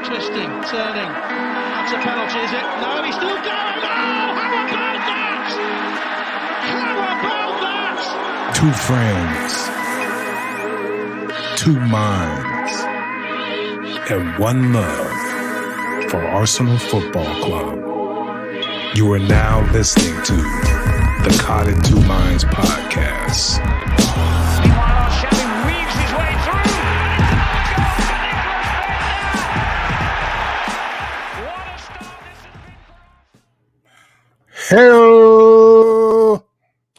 Twisting, turning. That's a penalty, is it? No, he's still going. Oh, how about that? How about that? Two friends, two minds, and one love for Arsenal Football Club. You are now listening to the Caught in Two Minds podcast. Meanwhile, Shelly weaves his way through. Hello!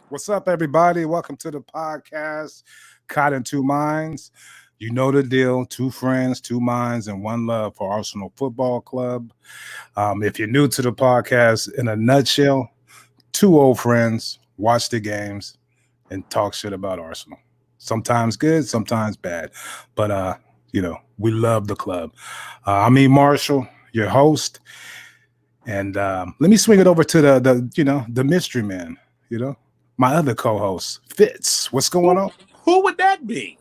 What's up, everybody? Welcome to the podcast, Caught in Two Minds. You know the deal, two friends, two minds, and one love for Arsenal Football Club. If you're new to the podcast, in a nutshell, two old friends watch the games and talk shit about Arsenal. Sometimes good, sometimes bad. But, we love the club. I'm E. Marshall, your host. And let me swing it over to the mystery man, my other co-host, Fitz. What's going on? Who would that be?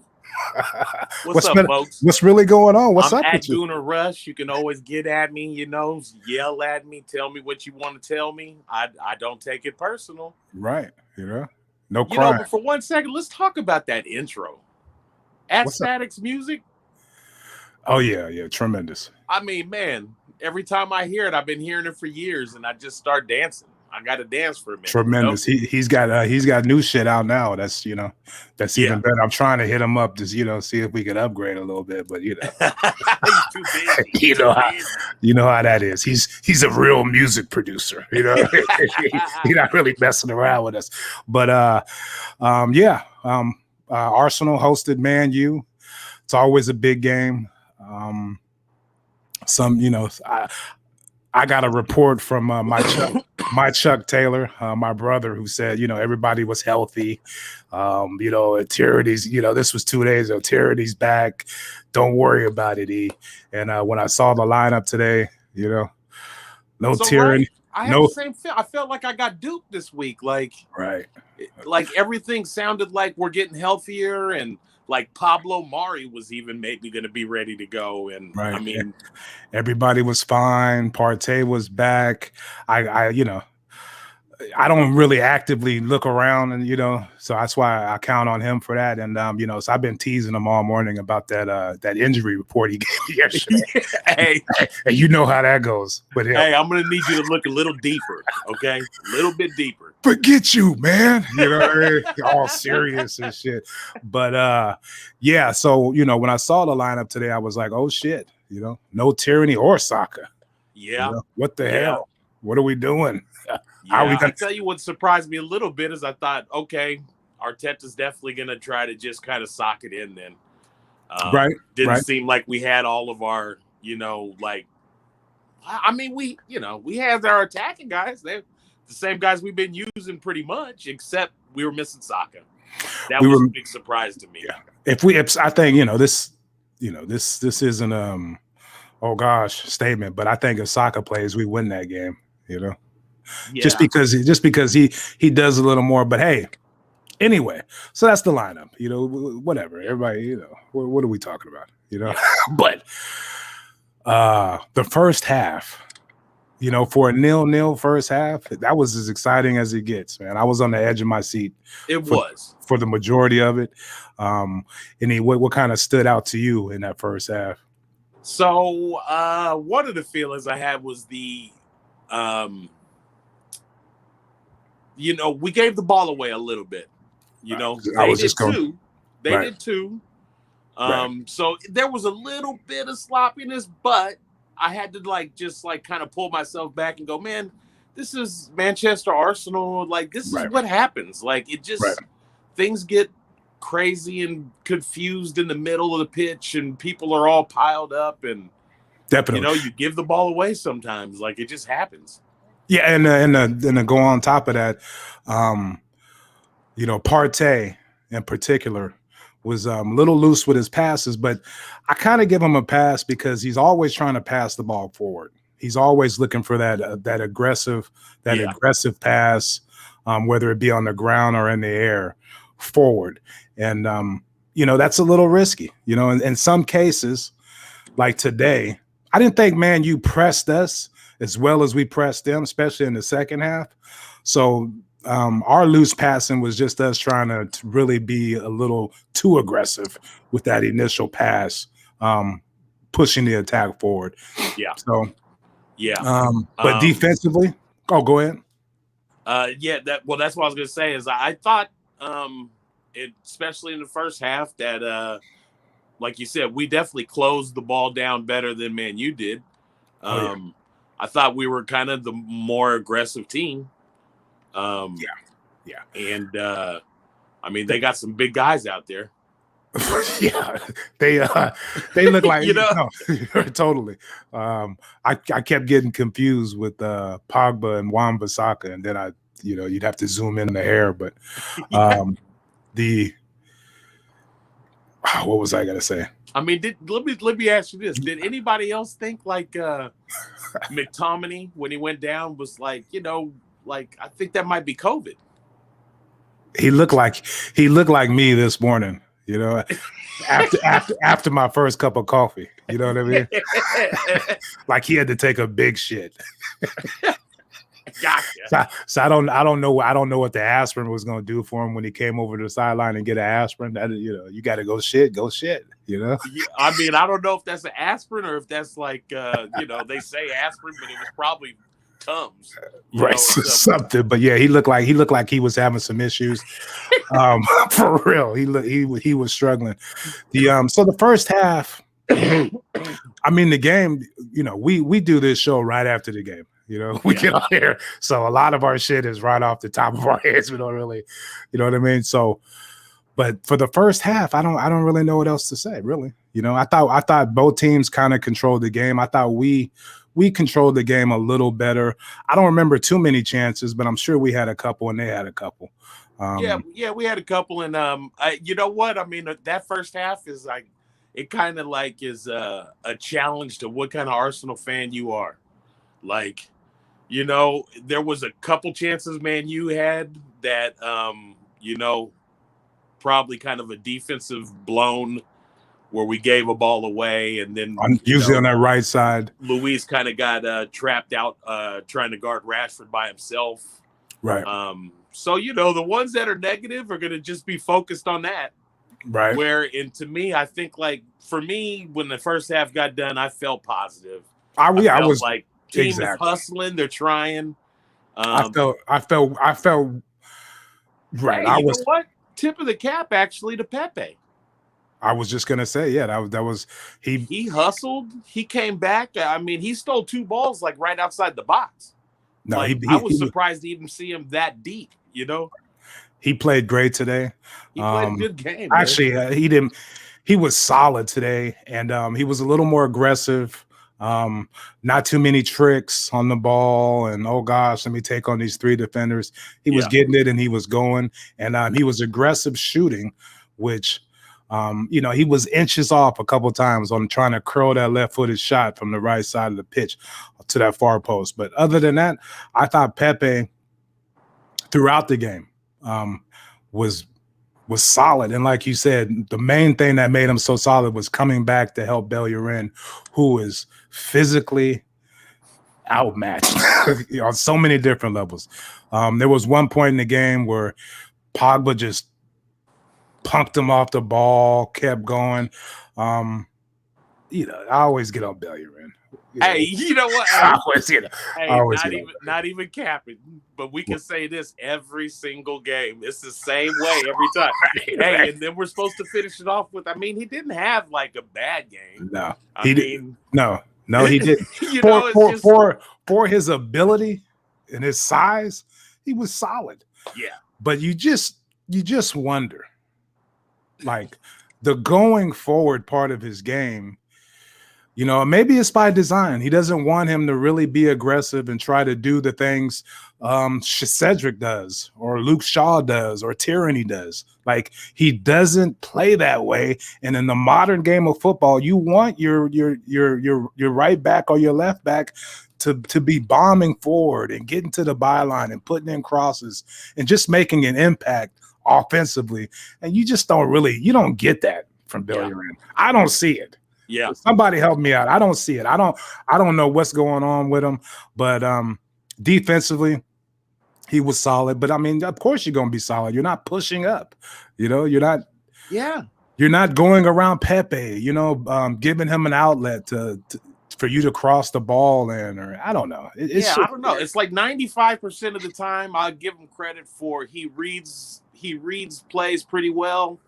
What's up, folks? What's really going on? What's up at with you? Gooner Rush. You can always get at me, yell at me, tell me what you want to tell me. I don't take it personal. Right, no crime. But for 1 second, let's talk about that intro. Static's music. Oh, yeah, tremendous. I mean, man, every time I hear it, I've been hearing it for years, and I just start dancing. I got to dance for a minute. Tremendous. He's got new shit out now. That's even better. I'm trying to hit him up to see if we could upgrade a little bit, but he's too big. you know how that is. He's a real music producer. He's not really messing around with us. But Arsenal hosted Man U. It's always a big game. I got a report from my Chuck Taylor, my brother, who said, everybody was healthy. Tyranny's, this was 2 days ago. Tyranny's back. Don't worry about it, E. And when I saw the lineup today, no Tyranny. Right. I have the same feel. I felt like I got duped this week. Like everything sounded like we're getting healthier, and like Pablo Mari was even maybe going to be ready to go. And right. I mean, everybody was fine. Partey was back. I don't really actively look around, and so that's why I count on him for that. And so I've been teasing him all morning about that injury report he gave me yesterday. Hey, and you know how that goes. But hey, I'm gonna need you to look a little deeper, okay? A little bit deeper. Forget you, man. All serious and shit. But so when I saw the lineup today, I was like, oh shit, no Tyranny or Saka. Yeah. What the hell? What are we doing? I tell you what surprised me a little bit is I thought, okay, Arteta's definitely going to try to just kind of sock it in then. Didn't seem like we had all of our, we have our attacking guys. They're the same guys we've been using pretty much, except we were missing Saka. That was a big surprise to me. Yeah. I think, this isn't statement, but I think if Saka plays, we win that game, Yeah. Just because he does a little more, but hey, anyway, so that's the lineup, whatever. Everybody, what are we talking about, But the first half, for a 0-0 first half, that was as exciting as it gets, man. I was on the edge of my seat. It was for the majority of it. What kind of stood out to you in that first half? So one of the feelings I had was the we gave the ball away a little bit. They did too. So there was a little bit of sloppiness, but I had to kind of pull myself back and go, man, this is Manchester Arsenal. This is what happens. Things get crazy and confused in the middle of the pitch, and people are all piled up, and definitely, you give the ball away sometimes. It just happens. Yeah, and to go on top of that, Partey in particular was a little loose with his passes, but I kind of give him a pass because he's always trying to pass the ball forward. He's always looking for that aggressive pass, whether it be on the ground or in the air, forward. And that's a little risky. In some cases, like today, I didn't think Man U pressed us as well as we pressed them, especially in the second half. So our loose passing was just us trying to really be a little too aggressive with that initial pass, pushing the attack forward. Yeah. So, yeah. But defensively, go ahead. That's what I was going to say is I thought, especially in the first half, that like you said, we definitely closed the ball down better than Man U did. I thought we were kind of the more aggressive team. Yeah. And I mean, they got some big guys out there. Yeah, they look like no, totally. I kept getting confused with Pogba and Wan-Bissaka, and then you'd have to zoom in the hair. But what was I gonna say? I mean, let me ask you this: did anybody else think like McTominay when he went down was like I think that might be COVID? He looked like me this morning. After my first cup of coffee, you know what I mean? Like he had to take a big shit. Gotcha. So I don't know what the aspirin was going to do for him when he came over to the sideline and get an aspirin. That you got to go shit. Yeah, I mean, I don't know if that's an aspirin or if that's like they say aspirin, but it was probably Tums, right? Something. But yeah, he looked like he was having some issues. For real, he was struggling. So the first half, I mean, the game. We do this show right after the game. We get on here, so a lot of our shit is right off the top of our heads. We don't really, you know what I mean. So, but for the first half, I don't really know what else to say. Really, I thought both teams kind of controlled the game. I thought we controlled the game a little better. I don't remember too many chances, but I'm sure we had a couple and they had a couple. We had a couple, and you know what? I mean, that first half is like it kind of like is a challenge to what kind of Arsenal fan you are. Like, there was a couple chances, man, you had that, probably kind of a defensive blown where we gave a ball away, and then usually on that right side, Luis kind of got trapped out trying to guard Rashford by himself. Right. So the ones that are negative are going to just be focused on that. Right. And to me, I think like for me, when the first half got done, I felt positive. I was like team is hustling, they're trying. I felt right. Hey, know what? Tip of the cap actually to Pepe. I was just gonna say, that was he hustled. He came back. I mean, he stole 2 balls like right outside the box. No, I was surprised to even see him that deep. He played great today. He played a good game. Actually, he didn't. He was solid today, and he was a little more aggressive. Not too many tricks on the ball, and oh gosh, let me take on these 3 defenders. He was getting it, and he was going, and he was aggressive shooting, which. He was inches off a couple times on trying to curl that left-footed shot from the right side of the pitch to that far post. But other than that, I thought Pepe throughout the game was solid. And like you said, the main thing that made him so solid was coming back to help Bellerin, who is physically outmatched on so many different levels. There was one point in the game where Pogba just punked him off the ball, kept going. I always get on Bellerin. Hey, you know what? Not even capping, but we can say this every single game. It's the same way every time. Right. And then we're supposed to finish it off with. I mean, he didn't have like a bad game. No, he didn't. No, he didn't. For his ability and his size, he was solid. Yeah, but you just wonder. Like the going forward part of his game, maybe it's by design. He doesn't want him to really be aggressive and try to do the things Cedric does or Luke Shaw does or Tierney does. Like he doesn't play that way. And in the modern game of football, you want your right back or your left back to be bombing forward and getting to the byline and putting in crosses and just making an impact offensively, and you just don't get that from Bellerin. I don't see it. Yeah. Somebody help me out. I don't see it. I don't know what's going on with him, but defensively, he was solid. But I mean, of course you're gonna be solid. You're not pushing up, you're not you're not going around Pepe, giving him an outlet for you to cross the ball in, or I don't know. I don't know. It's like 95% of the time I'll give him credit for he reads plays pretty well.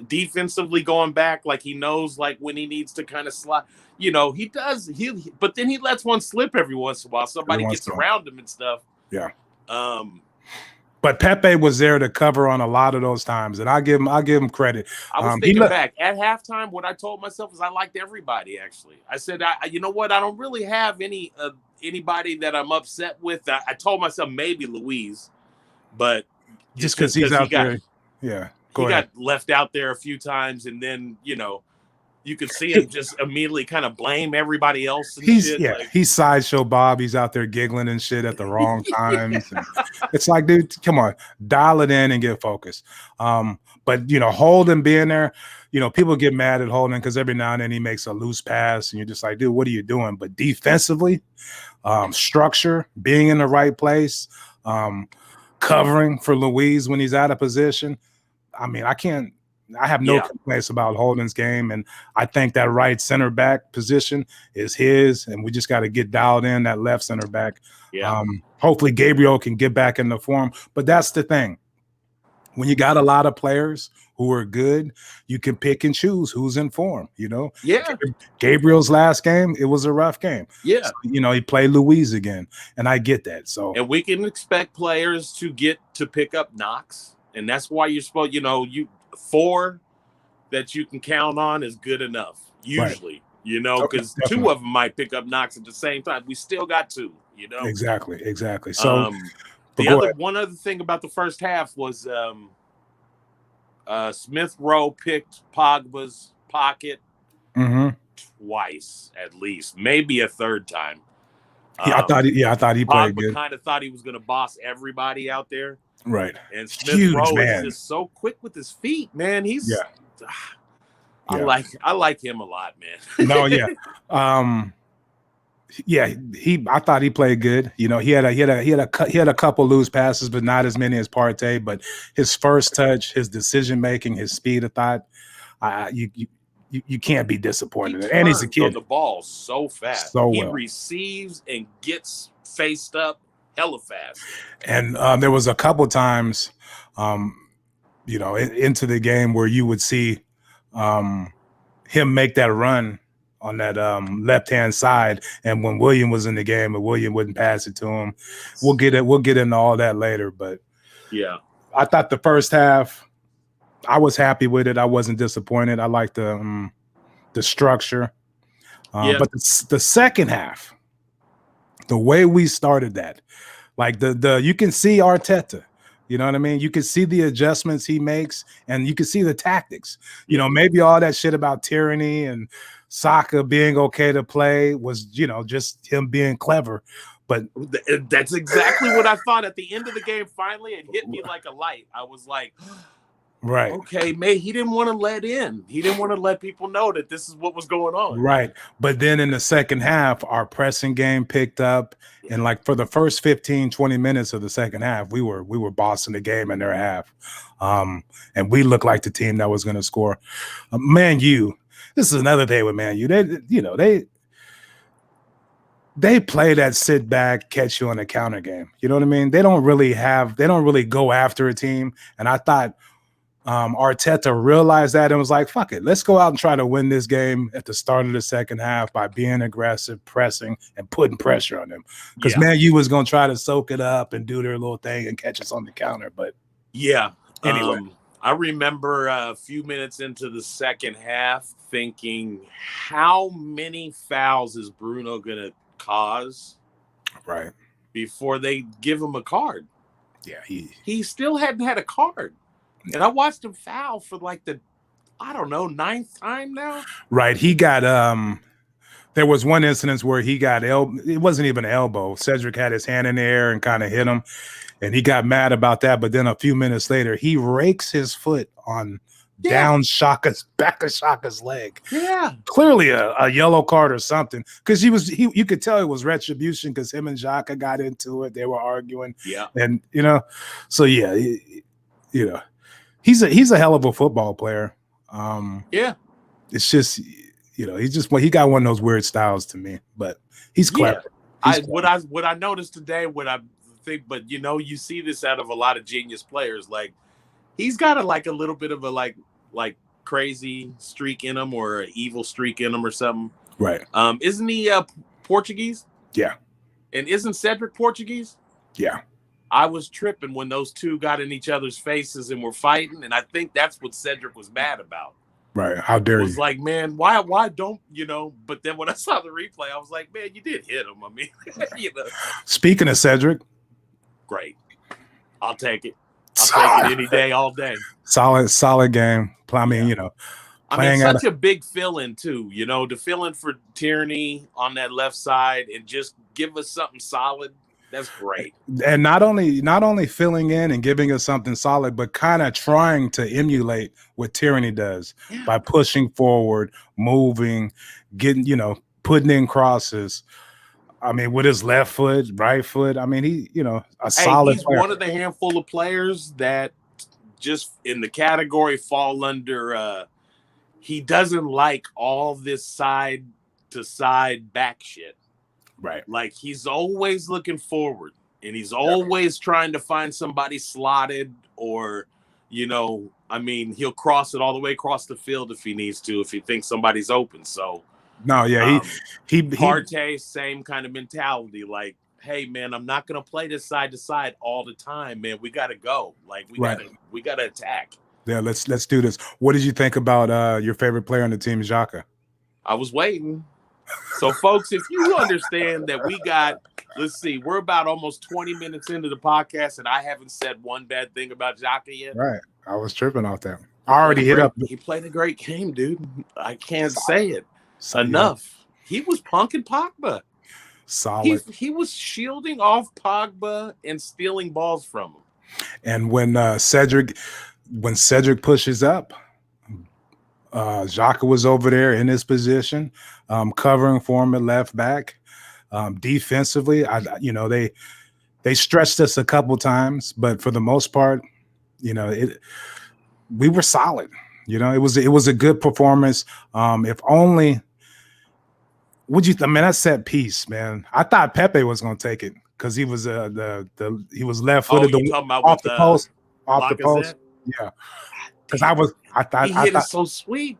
Defensively going back, like he knows like when he needs to kind of slide. He does. But then he lets one slip every once in a while. Somebody gets around him and stuff. Yeah. But Pepe was there to cover on a lot of those times, and I give him credit. I was thinking back at halftime. What I told myself is I liked everybody. Actually, I said, you know what? I don't really have anybody that I'm upset with. I told myself maybe Luis, but just because he's out there, yeah. He got left out there a few times, and then you could see him just immediately kind of blame everybody else. And he's sideshow Bob. He's out there giggling and shit at the wrong times. And it's like, dude, come on, dial it in and get focused. But Holden being there, people get mad at Holden because every now and then he makes a loose pass, and you're just like, dude, what are you doing? But defensively, structure, being in the right place, covering for Luis when he's out of position. I mean, I have no complaints about Holden's game, and I think that right center back position is his, and we just got to get dialed in that left center back. Yeah. Hopefully Gabriel can get back into form, but that's the thing. When you got a lot of players who are good, you can pick and choose who's in form, Yeah. Gabriel's last game, it was a rough game. Yeah. So, he played Luis again, and I get that. So, and we can expect players to get to pick up knocks. And that's why you're supposed, 4 that you can count on is good enough, usually, because 2 of them might pick up knocks at the same time. We still got 2, Exactly. So one other thing about the first half was Smith Rowe picked Pogba's pocket twice at least, maybe a third time. I thought he played good. Kind of thought he was going to boss everybody out there. Right. And Smith Rowe is just so quick with his feet, man. I like him a lot, man. No, yeah. I thought he played good. He had a couple loose passes, but not as many as Partey. But his first touch, his decision making, his speed of thought, you can't be disappointed. And he's a kid. On the ball so fast. He receives and gets faced up hella fast. And there was a couple times, into the game where you would see him make that run on that left-hand side, and when William was in the game, and William wouldn't pass it to him. We'll get into all that later, but yeah, I thought the first half, I was happy with it. I wasn't disappointed. I liked the structure, but the second half, the way we started that, like you can see Arteta. You know what I mean? You can see the adjustments he makes, and you can see the tactics. Maybe all that shit about tyranny and Saka being okay to play was, just him being clever. But that's exactly what I thought at the end of the game. Finally, it hit me like a light. I was like, right. Okay, mate, he didn't want to let in. He didn't want to let people know that this is what was going on. Right. But then in the second half, our pressing game picked up. And like for the first 15, 20 minutes of the second half, we were bossing the game in their half. And we looked like the team that was going to score. Man U, this is another thing with Man U. They play that sit back, catch you on a counter game. You know what I mean? They don't really go after a team. And I thought Arteta realized that and was like, fuck it, let's go out and try to win this game at the start of the second half by being aggressive, pressing, and putting pressure on them. Because Man U was going to try to soak it up and do their little thing and catch us on the counter. But anyway, I remember a few minutes into the second half thinking, how many fouls is Bruno going to cause right before they give him a card? Yeah, he still hadn't had a card. And I watched him foul for like the, 9th time now. Right. He got there was one incident where he got it wasn't even an elbow. Cedric had his hand in the air and kind of hit him, and he got mad about that. But then a few minutes later, he rakes his foot on down Shaka's back of Shaka's leg. Yeah, clearly a yellow card or something, because you could tell it was retribution because him and Shaka got into it. They were arguing. Yeah, and so yeah, he's a hell of a football player. Yeah, it's just he got one of those weird styles to me, but he's clever. What I noticed today, what I think, but you see this out of a lot of genius players, like he's got a little bit of a like crazy streak in him, or an evil streak in him or something. Right. Isn't he Portuguese? Yeah. And isn't Cedric Portuguese? Yeah. I was tripping when those two got in each other's faces and were fighting, and I think that's what Cedric was mad about. Right. How dare you? Was like, man, why don't But then when I saw the replay, I was like, man, you did hit him. I mean, Speaking of Cedric, great. I'll take it. I'll take it any day, all day. Solid game. I mean, such a big fill-in too. To fill in for Tierney on that left side and just give us something solid. That's great. And not only filling in and giving us something solid, but kind of trying to emulate what Tierney does by pushing forward, moving, getting, putting in crosses. I mean, with his left foot, right foot. I mean, solid. He's one of the handful of players that just in the category fall under. He doesn't like all this side to side back shit. Right. Like he's always looking forward, and he's always trying to find somebody slotted, or, he'll cross it all the way across the field if he needs to, if he thinks somebody's open. So no, yeah, he Partey, same kind of mentality. Like, hey man, I'm not gonna play this side to side all the time, man. We gotta go. Like we gotta attack. Yeah, let's do this. What did you think about your favorite player on the team, Saka? I was waiting. So, folks, if you understand that let's see, we're about almost 20 minutes into the podcast, and I haven't said one bad thing about Saka yet. Right. I was tripping off that. I already hit up. He played a great game, dude. I can't say it enough. Yeah. He was punking Pogba. Solid. He was shielding off Pogba and stealing balls from him. And when Cedric pushes up, Xhaka was over there in his position, covering for him at left back. Defensively, they stretched us a couple times, but for the most part, we were solid. It was a good performance. If only, that set piece, man. I thought Pepe was going to take it because he was he was left footed off the post. Yeah. Because I thought he hit it so sweet.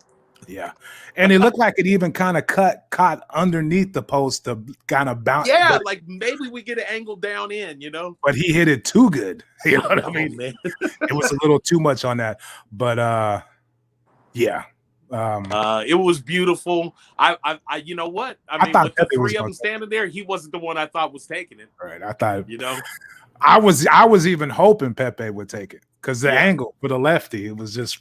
Yeah. And it looked like it even kind of caught underneath the post to kind of bounce. Yeah, like maybe we get an angle down in, But he hit it too good. You know what I mean? Man. It was a little too much on that. But yeah. It was beautiful. I you know what? I mean, with the three of them standing there, he wasn't the one I thought was taking it. Right. I thought I was even hoping Pepe would take it. Because the angle for the lefty, it was just,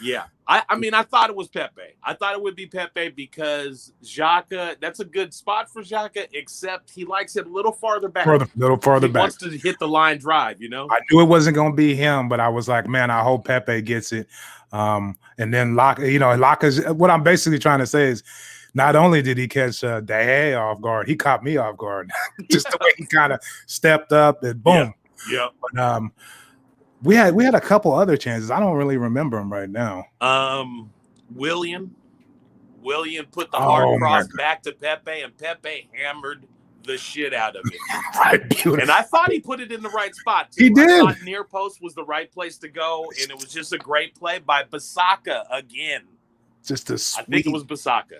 Yeah. I mean, I thought it was Pepe. I thought it would be Pepe because Xhaka, that's a good spot for Xhaka, except he likes it a little farther back. He wants to hit the line drive, I knew it wasn't going to be him, but I was like, man, I hope Pepe gets it. And then Lacazette, what I'm basically trying to say is, not only did he catch De Gea off guard, he caught me off guard. Just the way he kind of stepped up and boom. Yeah. But, we had a couple other chances. I don't really remember them right now. William put the hard cross back to Pepe, and Pepe hammered the shit out of it. Right, beautiful. And I thought he put it in the right spot too. He did. I thought near post was the right place to go, and it was just a great play by Saka again. I think it was Saka.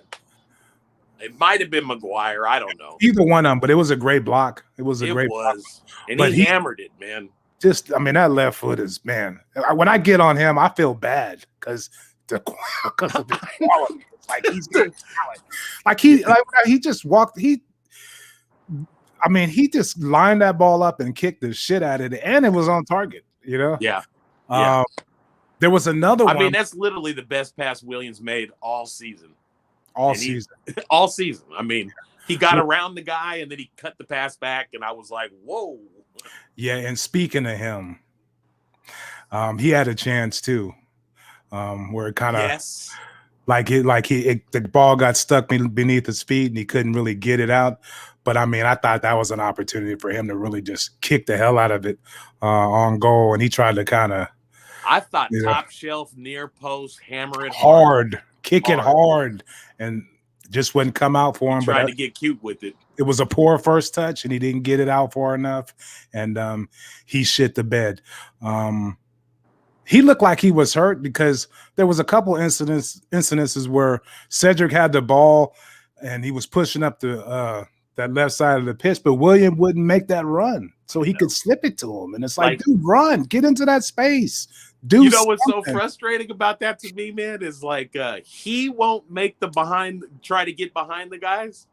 It might have been Maguire. I don't know. Either one of them, but it was a great block. It was. And he hammered it, man. That left foot is, man. When I get on him, I feel bad because of the quality. Like he's good talent. He just walked. He just lined that ball up and kicked the shit out of it, and it was on target. Yeah. There was another one. I mean, that's literally the best pass Williams made all season. All season. I mean, he got around the guy and then he cut the pass back, and I was like, whoa. Yeah, and speaking of him, he had a chance too. where it kind of yes. The ball got stuck beneath his feet and he couldn't really get it out. But I mean, I thought that was an opportunity for him to really just kick the hell out of it on goal, and he tried to kind of. I thought top shelf, near post, hammer it kick it hard, and just wouldn't come out for him. Tried to get cute with it. It was a poor first touch, and he didn't get it out far enough, and he shit the bed. He looked like he was hurt because there was a couple incidences where Cedric had the ball and he was pushing up the that left side of the pitch, but William wouldn't make that run, so he could slip it to him. And it's like, dude, run, get into that space. You know what's so frustrating about that to me, man, is like he won't make try to get behind the guys.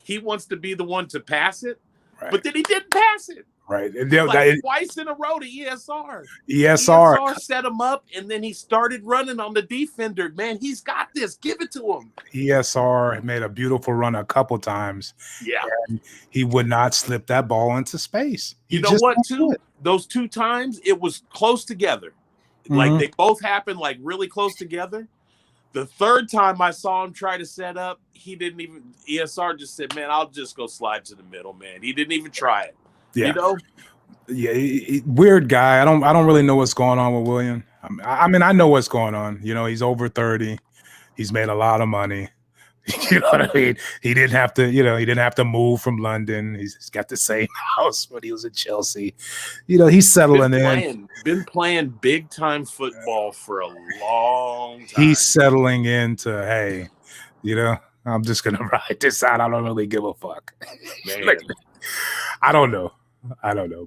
He wants to be the one to pass it, but then he didn't pass it. Right. Twice in a row to ESR. ESR set him up, and then he started running on the defender. Man, he's got this. Give it to him. ESR made a beautiful run a couple times. Yeah. And he would not slip that ball into space. You know what, too? Those 2 times, it was close together. Mm-hmm. Like, they both happened, like, really close together. The third time I saw him try to set up, ESR just said, man, I'll just go slide to the middle, man. He didn't even try it. Yeah. You know? Yeah, weird guy. I don't really know what's going on with William. I mean, I know what's going on. You know, he's over 30. He's made a lot of money. You know what I mean? He didn't have to move from London. He's got the same house when he was at Chelsea. You know, he's settling in. Been playing big time football for a long time. He's settling into, hey, you know, I'm just gonna ride this out. I don't really give a fuck. Man. I don't know,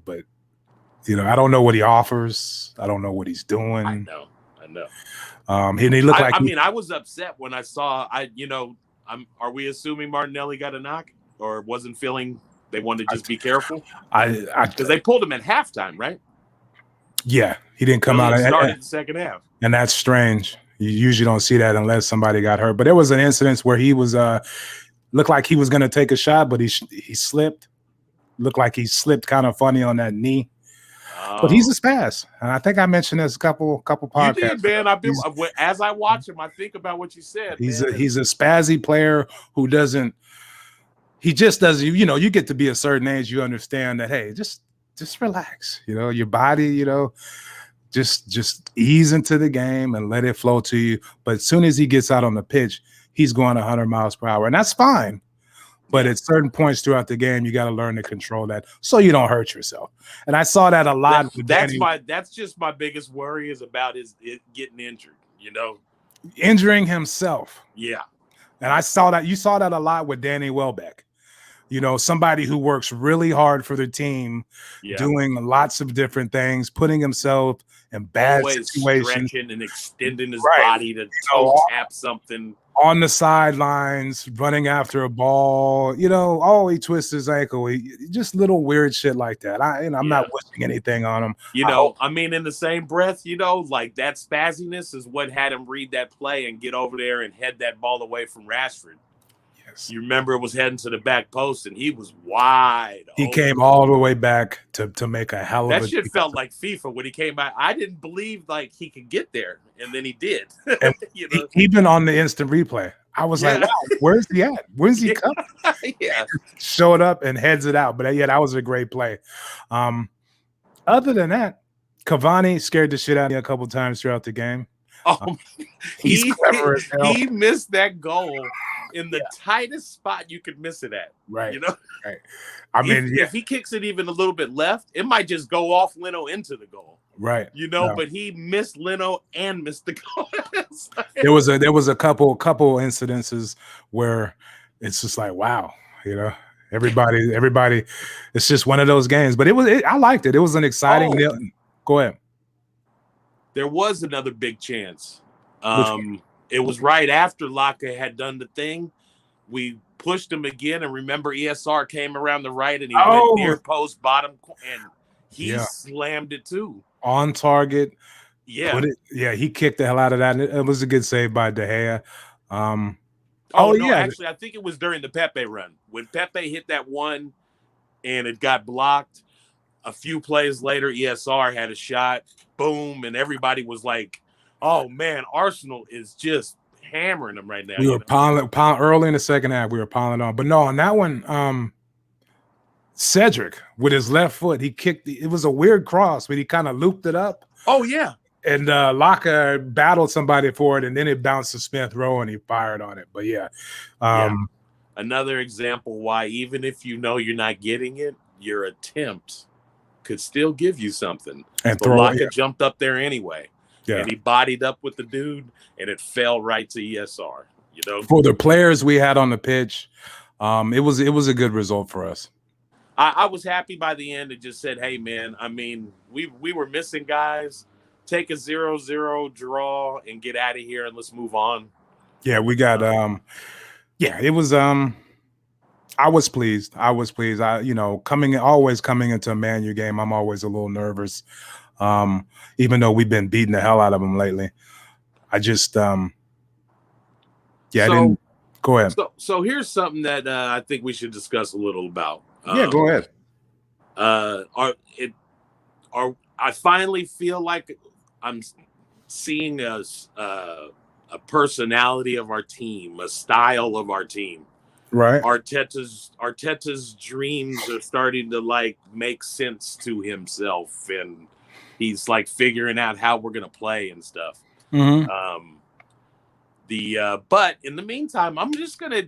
but you know, I don't know what he offers. I don't know what he's doing. I know. And he looked like. I mean, I was upset when I saw. Are we assuming Martinelli got a knock, or wasn't feeling? They wanted to just be careful. Because they pulled him at halftime, right? Yeah, he didn't come out. Started the second half, and that's strange. You usually don't see that unless somebody got hurt. But there was an incident where he was looked like he was going to take a shot, but he slipped. Looked like he slipped kind of funny on that knee. But he's a spaz, and I think I mentioned this a couple podcasts. You did, man. As I watch him, I think about what you said. He's a spazzy player who doesn't. He just doesn't. You know, you get to be a certain age, you understand that. Hey, just relax. You know, your body. You know, just ease into the game and let it flow to you. But as soon as he gets out on the pitch, he's going 100 miles per hour, and that's fine. But at certain points throughout the game, you got to learn to control that so you don't hurt yourself. And I saw that a lot. That's just my biggest worry is about it getting injured, you know? Injuring himself. Yeah. And I saw that. You saw that a lot with Danny Welbeck. You know, somebody who works really hard for the team, doing lots of different things, putting himself in bad situations. Stretching and extending his body to tap something. On the sidelines, running after a ball, you know, he twists his ankle. Just little weird shit like that. I'm not wishing anything on him. You know, I mean, in the same breath, you know, like that spazziness is what had him read that play and get over there and head that ball away from Rashford. Yes. You remember it was heading to the back post and he was wide. He came all the way back to make a hell of a. That shit felt like FIFA when he came back. I didn't believe like he could get there, and then he did. You know? Even on the instant replay, I was like, wow, where's he at? Where's he coming? Showed up and heads it out. But that was a great play. Other than that, Cavani scared the shit out of me a couple times throughout the game. He's clever as hell. He missed that goal in the tightest spot you could miss it at. Right. You know? Right. I mean, if he kicks it even a little bit left, it might just go off Leno into the goal. Right. You know, but he missed Leno and missed the goal. There was a couple incidences where it's just like, wow, you know, everybody, it's just one of those games. But I liked it. It was an exciting. Go ahead. There was another big chance. It was right after Laka had done the thing. We pushed him again, and remember ESR came around the right, and he went near post bottom, and he slammed it too. On target. Yeah. He kicked the hell out of that. It was a good save by De Gea. Actually, I think it was during the Pepe run. When Pepe hit that one and it got blocked, a few plays later, ESR had a shot, boom, and everybody was like, Oh man, Arsenal is just hammering them right now. We were pound early in the second half. We were piling on, but no, on that one, Cedric with his left foot, he kicked. It was a weird cross, but he kind of looped it up. Oh yeah, and Laka battled somebody for it, and then it bounced to Smith Rowe, and he fired on it. But yeah. Another example why even if you know you're not getting it, your attempt could still give you something. And but Laka jumped up there anyway. Yeah. And he bodied up with the dude, and it fell right to ESR. You know, for the players we had on the pitch, it was a good result for us. I was happy by the end. It just said, "Hey, man, I mean, we were missing guys. Take a 0-0 draw and get out of here, and let's move on." Yeah, we got. It was. I was pleased. Always coming into a Man U game, I'm always a little nervous. Even though we've been beating the hell out of them lately, I just I didn't go ahead. So here's something that I think we should discuss a little about. Go ahead. I finally feel like I'm seeing a personality of our team, a style of our team. Right. Arteta's dreams are starting to make sense to himself, and he's figuring out how we're gonna play and stuff. Mm-hmm. But in the meantime, I'm just gonna,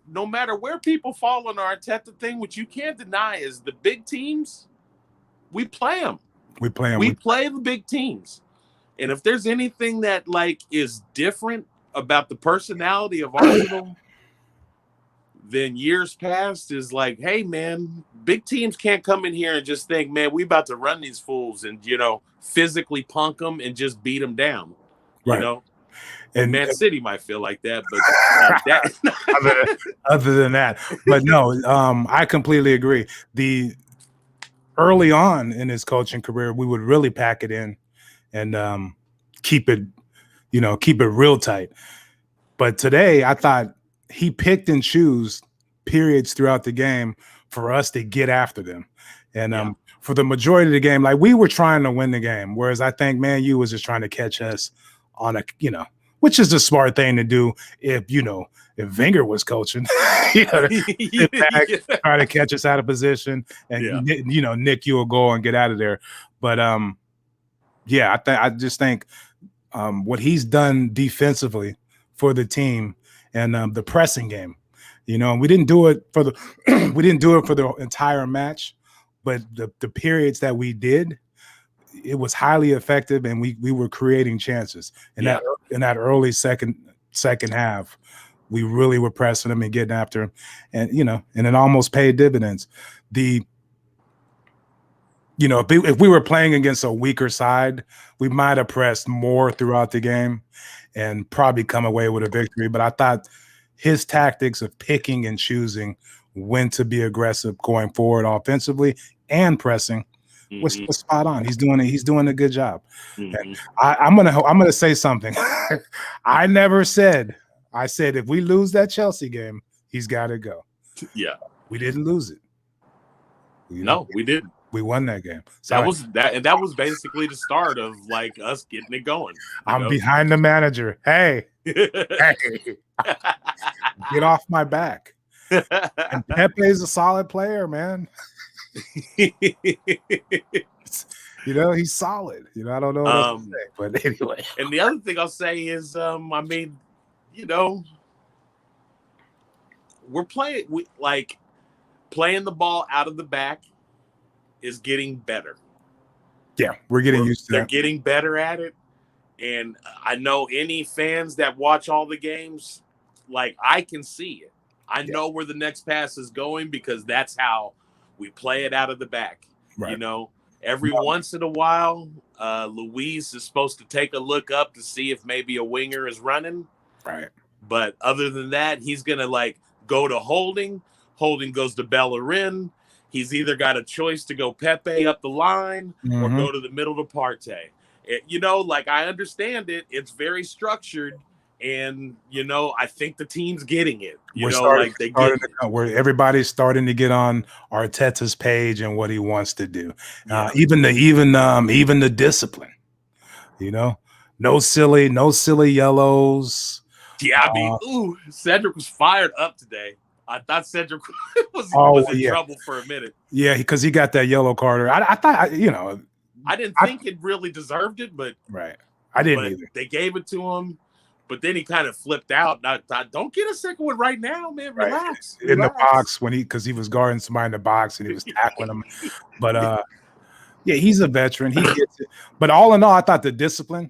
no matter where people fall on our Arteta thing, what you can't deny is the big teams, we play them. We play them. We play the big teams, and if there's anything that is different about the personality of Arsenal than years past, is hey man, big teams can't come in here and just think, man, we about to run these fools and physically punk them and just beat them down. Right. And Man City might feel like that, but other than that, but no, I completely agree. Early on in his coaching career, we would really pack it in and keep it real tight. But today, I thought he picked and chose periods throughout the game for us to get after them, and for the majority of the game, we were trying to win the game, whereas I think Man U was just trying to catch us on a which is the smart thing to do if Wenger was coaching, sit back, try to catch us out of position and nick you a goal and get out of there. But I just think what he's done defensively for the team and the pressing game, we didn't do it for the entire match, but the periods that we did, it was highly effective, and we were creating chances. In that early second half, we really were pressing them and getting after them, and and it almost paid dividends. If we were playing against a weaker side, we might have pressed more throughout the game and probably come away with a victory. But I thought his tactics of picking and choosing when to be aggressive going forward offensively and pressing was spot on. He's doing a good job. Mm-hmm. I'm gonna say something. I said if we lose that Chelsea game, he's got to go. Yeah, we didn't lose it. We didn't. We won that game. That was basically the start of us getting it going. I'm behind the manager. Hey, get off my back. And Pepe's a solid player, man. He's solid. I don't know what else to say, but anyway. And the other thing I'll say is, we're playing playing the ball out of the back is getting better. Yeah, we're getting used to that. They're getting better at it. And I know any fans that watch all the games, I can see it. I know where the next pass is going because that's how we play it out of the back. Right. Every once in a while, Luis is supposed to take a look up to see if maybe a winger is running. Right. But other than that, he's going to go to Holding. Holding goes to Bellerin. He's either got a choice to go Pepe up the line or go to the middle to Partey. I understand it. It's very structured. And, I think the team's getting it. Where everybody's starting to get on Arteta's page and what he wants to do. Even the discipline, no silly yellows. Yeah, I mean, Cedric was fired up today. I thought Cedric was in trouble for a minute. Yeah, because he got that yellow card. I thought, I didn't think it really deserved it, but right, I didn't either. They gave it to him, but then he kind of flipped out. I thought, don't get a second one right now, man. Relax. In the box because he was guarding somebody in the box and he was tackling him. But yeah, he's a veteran. He gets it. But all in all, I thought the discipline's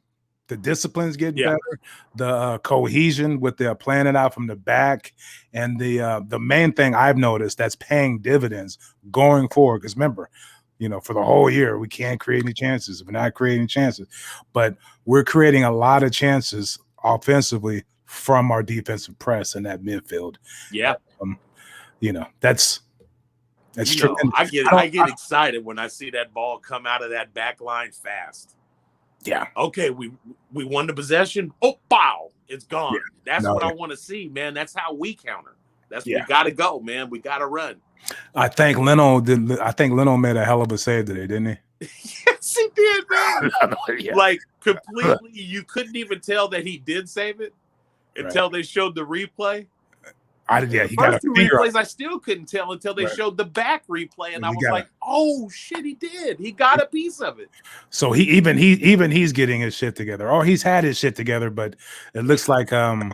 getting better. The cohesion with the playing it out from the back, and the main thing I've noticed that's paying dividends going forward. Because remember, for the whole year we can't create any chances. We're not creating chances, but we're creating a lot of chances offensively from our defensive press in that midfield. Yeah, that's true. I get excited when I see that ball come out of that back line fast. Yeah. Okay, we won the possession. Oh, pow, it's gone. Yeah. That's what I want to see, man. That's how we counter. We got to go, man. We got to run. I think Leno made a hell of a save today, didn't he? Yes, he did, man. Like completely, you couldn't even tell that he did save it until they showed the replay. He got a replays. I still couldn't tell until they showed the back replay, and I was like, "Oh shit, he did! He got a piece of it." So he's getting his shit together. Or he's had his shit together, but it looks like the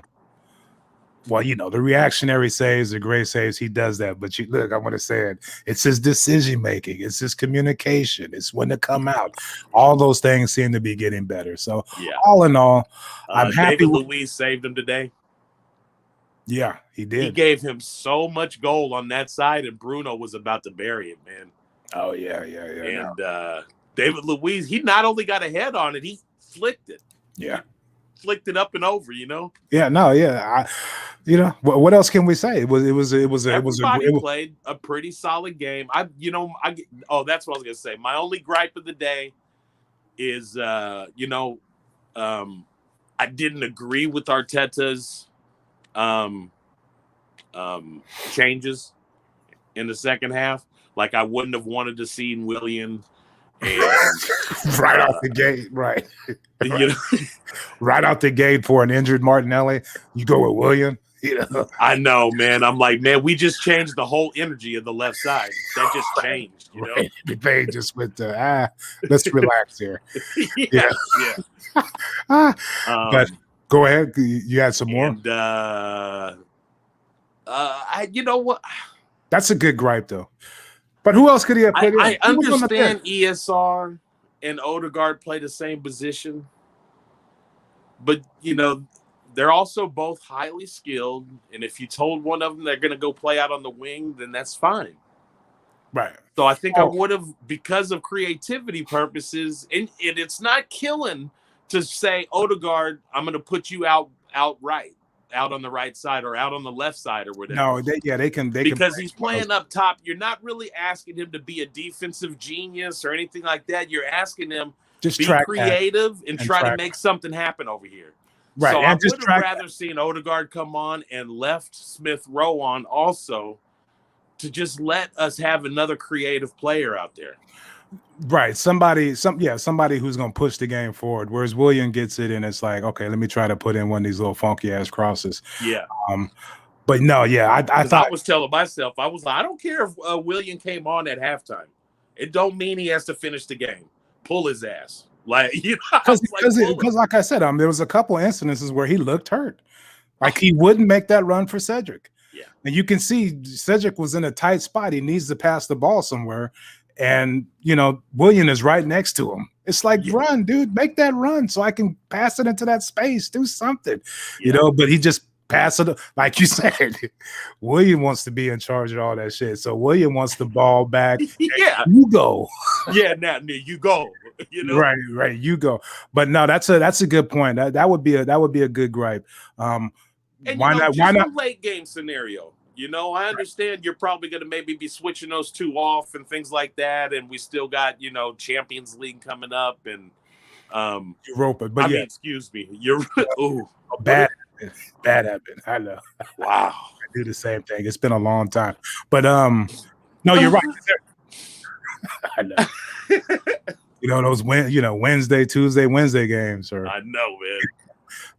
reactionary saves, the great saves, he does that. But look, I want to say it. It's his decision making. It's his communication. It's when to come out. All those things seem to be getting better. So all in all, I'm happy. David Luiz saved him today. Yeah, he did. He gave him so much goal on that side, and Bruno was about to bury it, man. Oh, yeah. And David Luiz, he not only got a head on it, he flicked it. Yeah. Flicked it up and over, Yeah, no, yeah. What else can we say? Everybody played a pretty solid game. That's what I was gonna say. My only gripe of the day is, I didn't agree with Arteta's changes in the second half. Like I wouldn't have wanted to see Willian and right out the gate, right. Right out the gate for an injured Martinelli. You go with Willian. I know, man. I'm like, man, we just changed the whole energy of the left side. That just changed, Right. They just went to let's relax here. Yeah. But go ahead. You had some more. And, you know what? That's a good gripe, though. But who else could he have put in? I understand ESR and Odegaard play the same position, but they're also both highly skilled. And if you told one of them they're going to go play out on the wing, then that's fine. Right. So I think I would have, because of creativity purposes, and it's not killing to say, Odegaard, I'm going to put you out on the right side or out on the left side or whatever. No, they can because he's playing up top. You're not really asking him to be a defensive genius or anything like that. You're asking him just be creative and try to make something happen over here. Right. So I would have rather seen Odegaard come on and left Smith Rowe on also to just let us have another creative player out there. Right. Somebody who's going to push the game forward. Whereas William gets it and it's like, okay, let me try to put in one of these little funky ass crosses. Yeah. But no, yeah, I thought I was telling myself, I was like, I don't care if William came on at halftime. It don't mean he has to finish the game. Pull his ass. Like, because like I said, there was a couple incidences where he looked hurt. Like he wouldn't make that run for Cedric. Yeah. And you can see Cedric was in a tight spot. He needs to pass the ball somewhere. And, William is right next to him. It's like, run, dude, make that run so I can pass it into that space. Do something, but he just passed it. Like you said, William wants to be in charge of all that shit. So William wants the ball back. Yeah. You go. Yeah, now you go. Right. You go. But no, that's a good point. That would be a good gripe. And why not late game scenario? I understand you're probably going to maybe be switching those two off and things like that. And we still got, Champions League coming up and Europa. But excuse me. You're bad habit. I know. Wow. I do the same thing. It's been a long time. But no, you're right. I know. those Wednesday, Tuesday, Wednesday games. Or I know,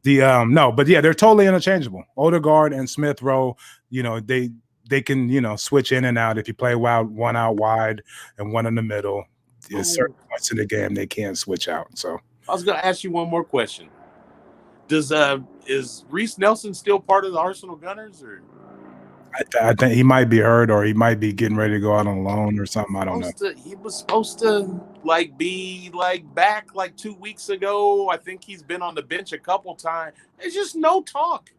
man. No, but yeah, they're totally interchangeable. Odegaard and Smith Rowe, they can switch in and out. If you play one out wide and one in the middle, at certain points in the game they can't switch out. So I was going to ask you one more question. Is Reece Nelson still part of the Arsenal Gunners, or? I think he might be hurt, or he might be getting ready to go out on loan or something. I don't know. He was supposed to be back 2 weeks ago. I think he's been on the bench a couple times. There's just no talk.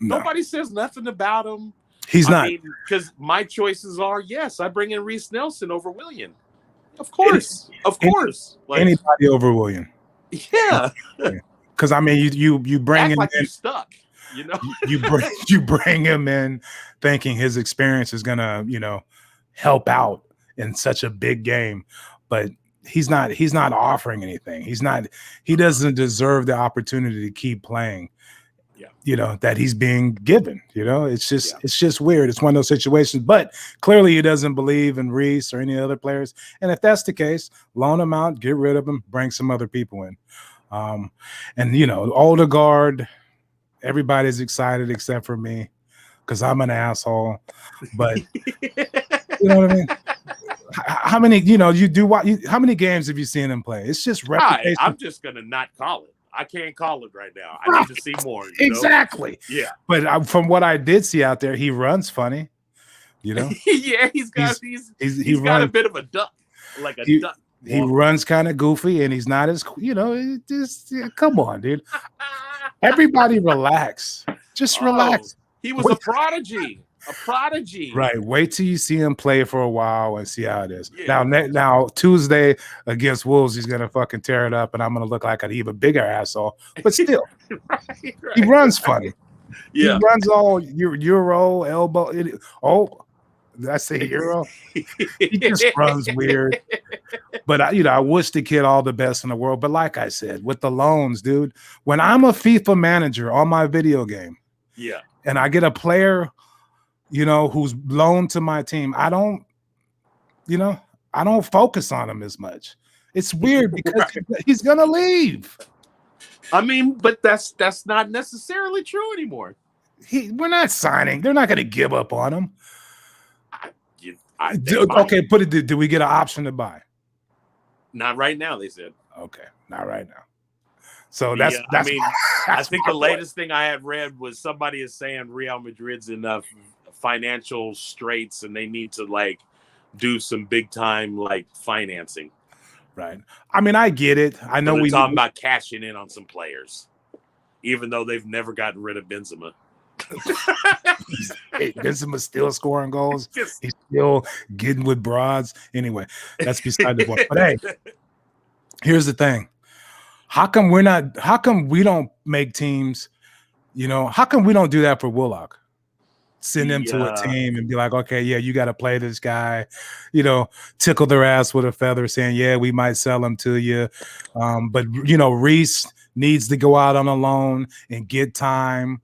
No. Nobody says nothing about him. He's not, because my choices are I bring in Reece Nelson over William. Of course. Anybody over William. Yeah. Because you bring him in. You're stuck. you bring him in thinking his experience is gonna help out in such a big game, but he's not offering anything. He doesn't deserve the opportunity to keep playing. That he's being given. It's just weird. It's one of those situations, but clearly he doesn't believe in Reece or any other players. And if that's the case, loan him out, get rid of him, bring some other people in. And Odegaard, everybody's excited except for me because I'm an asshole. But you know what I mean? How many, how many games have you seen him play? It's just reputation. I'm just gonna not call it. I can't call it right now. I need to see more. Exactly. Yeah. But from what I did see out there, he runs funny. Yeah, he's got a bit of a duck, duck. He runs kind of goofy, and he's not as come on, dude. Everybody relax. Just relax. He was a prodigy. A prodigy. Right. Wait till you see him play for a while and see how it is. Yeah. Now Tuesday against Wolves, he's gonna fucking tear it up, and I'm gonna look like an even bigger asshole. But still, right. He runs funny. Yeah. He runs all Euro elbow. Did I say Euro? He just runs weird. But I wish the kid all the best in the world. But like I said, with the loans, dude, when I'm a FIFA manager on my video game, and I get a player, who's loaned to my team, I don't focus on him as much. It's weird because he's gonna leave. But that's not necessarily true anymore. We're not signing. They're not gonna give up on him. Okay, did we get an option to buy? Not right now, they said. Okay, not right now. So that's I think the latest thing I had read was somebody is saying Real Madrid's in financial straits and they need to do some big time financing. Right. I get it. I know we're talking about cashing in on some players, even though they've never gotten rid of Benzema. Hey, Benzema's still scoring goals. He's still getting with broads. Anyway, that's beside the point. But hey, here's the thing. How come we don't make teams? How come we don't do that for Willock? Send them to a team and be like, okay, you got to play this guy, tickle their ass with a feather saying, we might sell him to you. But Reece needs to go out on a loan and get time.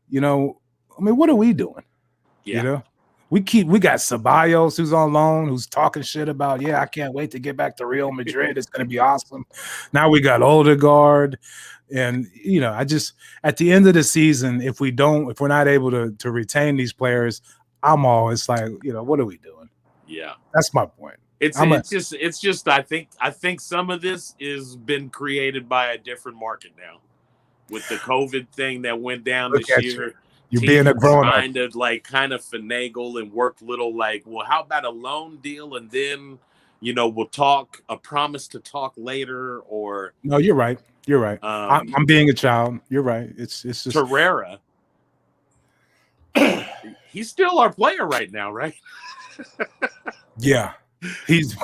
What are we doing? Yeah. We got Ceballos who's on loan, who's talking shit about, I can't wait to get back to Real Madrid. It's going to be awesome. Now we got Odegaard. And, at the end of the season, if we're not able to retain these players, I'm always like, what are we doing? Yeah. That's my point. It's just, I think some of this is been created by a different market now with the COVID thing that went down this year. You're being a grown-up. Kind of finagle and work little how about a loan deal and then we'll talk a promise to talk later or no, you're right. You're right. I'm being a child. You're right. It's just Torreira. He's still our player right now, right? Yeah. He's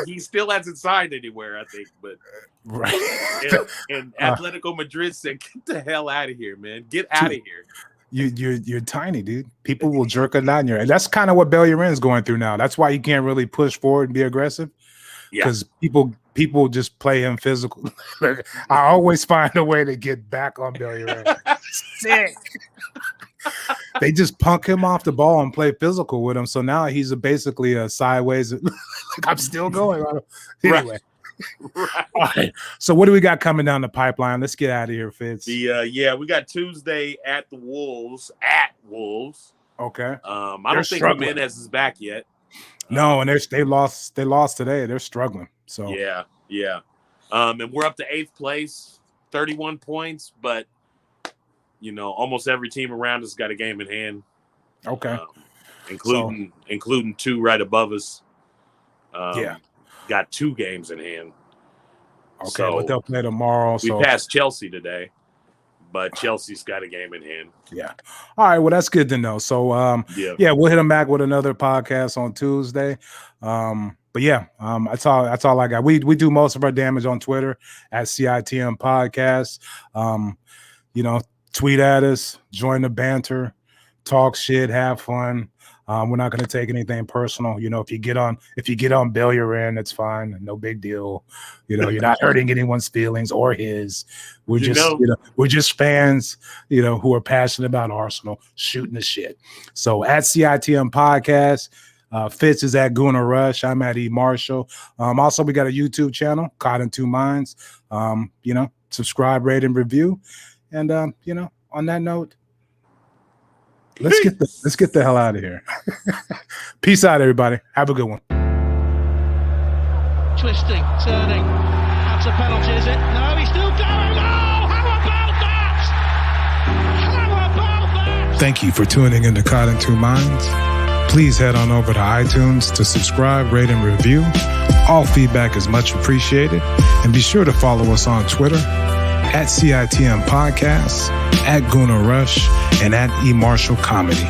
he still hasn't signed anywhere, I think, but right. And Atletico Madrid said, "Get the hell out of here, man! Get out of here." You're tiny, dude. People will jerk it down your head. That's kind of what Bellerin's going through now. That's why you can't really push forward and be aggressive. Because people just play him physical. I always find a way to get back on Bellerin. Sick. They just punk him off the ball and play physical with him. So now he's basically a sideways. I'm still going. Anyway, Right. All right. So what do we got coming down the pipeline? Let's get out of here, Fitz. We got Tuesday at the Wolves. At Wolves. Okay. I don't think Jimenez is back yet. No, and they lost today. They're struggling. So yeah. And we're up to 8th place, 31 points, but almost every team around us got a game in hand. Okay. Including 2 right above us. Got 2 games in hand. Okay, so but they'll play tomorrow. We passed Chelsea today, but Chelsea's got a game in hand. Yeah. All right. Well, that's good to know. So, we'll hit them back with another podcast on Tuesday. But that's all I got. We do most of our damage on Twitter at CITM Podcast. Tweet at us, join the banter, talk shit, have fun. We're not going to take anything personal. If you get on bail your end, it's fine. No big deal. You're not hurting anyone's feelings or his. We're just fans, who are passionate about Arsenal, shooting the shit. So at CITM Podcast, Fitz is at Guna Rush. I'm at E Marshall. Also, we got a YouTube channel, Caught in Two Minds. Subscribe, rate, and review. And on that note, let's get the hell out of here. Peace out, everybody. Have a good one. Twisting, turning. That's a penalty, is it? No, he's still going. Oh, how about that? How about that? Thank you for tuning into Caught in Two Minds. Please head on over to iTunes to subscribe, rate, and review. All feedback is much appreciated. And be sure to follow us on Twitter at CITM Podcasts, at Guna Rush, and at E Marshall Comedy.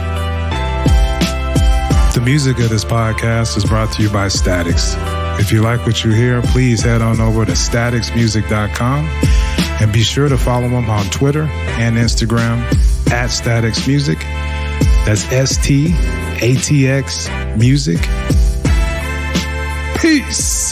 The music of this podcast is brought to you by Statics. If you like what you hear, please head on over to staticsmusic.com and be sure to follow them on Twitter and Instagram at Statics Music. That's STATX Music. Peace.